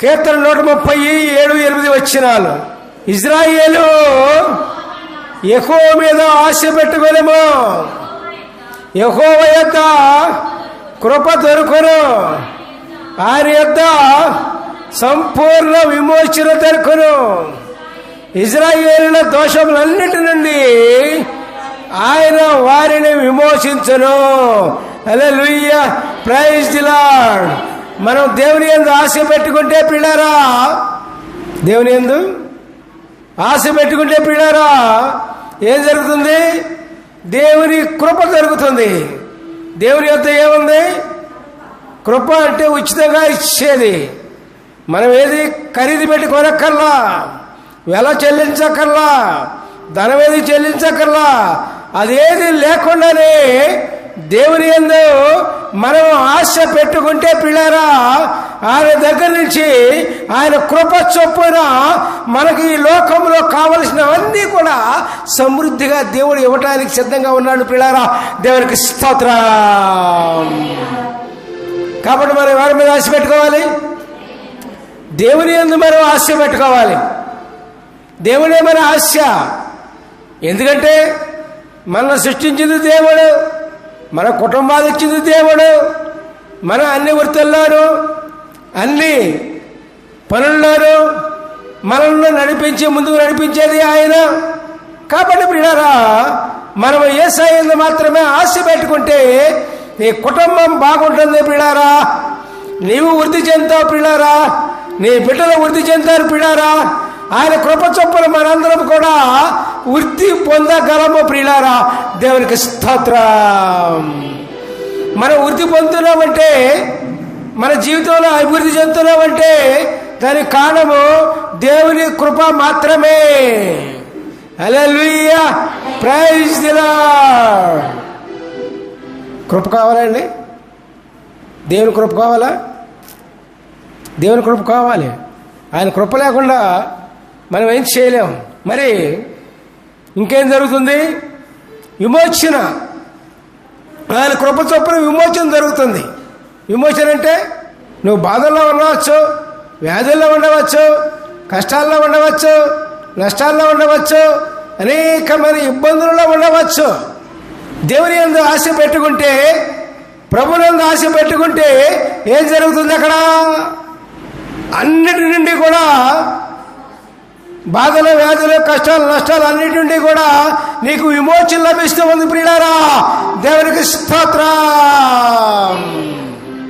కీర్తన 137, 8 ఇజ్రాయేలు యెహోవా మీద ఆశ పెట్టుకొనెము, యెహోవా యొద్ద కృప దొరుకును, ఆయన యొద్ద సంపూర్ణ విమోచన దొరుకును. ఇజ్రాయేలుల దోషములన్నిటి నుండి ఆయన వారిని విమోచించును. హల్లెలూయా, ప్రైజ్ ది లార్డ్. మనం దేవుని యందు ఆశ పెట్టుకుంటే పిల్లారా, దేవుని యందు ఆశ పెట్టుకుంటే పిల్లారా ఏం జరుగుతుంది? దేవుని కృప జరుగుతుంది. దేవుని యొద్ద ఏముంది? కృప అంటే ఉచితంగా ఇచ్చేది. మనం ఏది ఖరీదు పెట్టి కొనక్కర్లా, వెల చెల్లించక్కర్లా, ధనం ఏది చెల్లించక్కర్లా. అదేది లేకుండానే దేవుని యందు మనం ఆశ పెట్టుకుంటే పిల్లారా, ఆయన దగ్గర నుంచి ఆయన కృప చొప్పున మనకి ఈ లోకంలో కావలసినవన్నీ కూడా సమృద్ధిగా దేవుడు ఇవ్వటానికి సిద్ధంగా ఉన్నాడు పిల్లారా. దేవునికి స్తోత్రం. కాబట్టి మనం ఎవరి మీద ఆశ పెట్టుకోవాలి? దేవుని యందు మనం ఆశ పెట్టుకోవాలి. దేవుడే మన ఆశ. ఎందుకంటే మనల్ని సృష్టించింది దేవుడు, మన కుటుంబాలు ఇచ్చింది దేవుడు, మన అన్ని వృత్తుల్లోనూ అన్ని పనుల్లోనూ మనల్ని నడిపించి ముందుకు నడిపించేది ఆయన. కాబట్టి ప్రియులారా, మనం యేసయ్య మాత్రమే ఆశ పెట్టుకుంటే నీ కుటుంబం బాగుంటుంది ప్రియులారా, నీవు వృద్ధి చెందుతావు ప్రియులారా, నీ బిడ్డలు వృద్ధి చెందుతారు ప్రియులారా. ఆయన కృప చొప్పున మనందరం కూడా వృద్ధి పొందగలము ప్రియులారా. దేవునికి స్తోత్రం. మనం వృద్ధి పొందుతున్నామంటే, మన జీవితంలో అభివృద్ధి చెందుతున్నామంటే దానికి కారణము దేవుని కృప మాత్రమే. హల్లెలూయా, ప్రైజ్ ది లార్డ్. కృప కావాలండి? దేవుని కృప కావాలా? దేవుని కృప కావాలి. ఆయన కృప లేకుండా మనం ఏం చేయలేం. మరి ఇంకేం జరుగుతుంది? విమోచన. ఆయన కృప చొప్పున విమోచన జరుగుతుంది. విమోచన అంటే నువ్వు బాధల్లో ఉండవచ్చు, వ్యాధుల్లో ఉండవచ్చు, కష్టాల్లో ఉండవచ్చు, నష్టాల్లో ఉండవచ్చు, అనేకమైన ఇబ్బందులలో ఉండవచ్చు. దేవుని యందు ఆశ పెట్టుకుంటే, ప్రభునందు ఆశ పెట్టుకుంటే ఏం జరుగుతుంది? అక్కడ అన్నిటి నుండి కూడా, బాధలు, వ్యాధులు, కష్టాలు, నష్టాలు అన్నిటి నుండి కూడా నీకు విమోచన లభిస్తూ ఉంది ప్రియులారా. దేవునికి స్తోత్రం.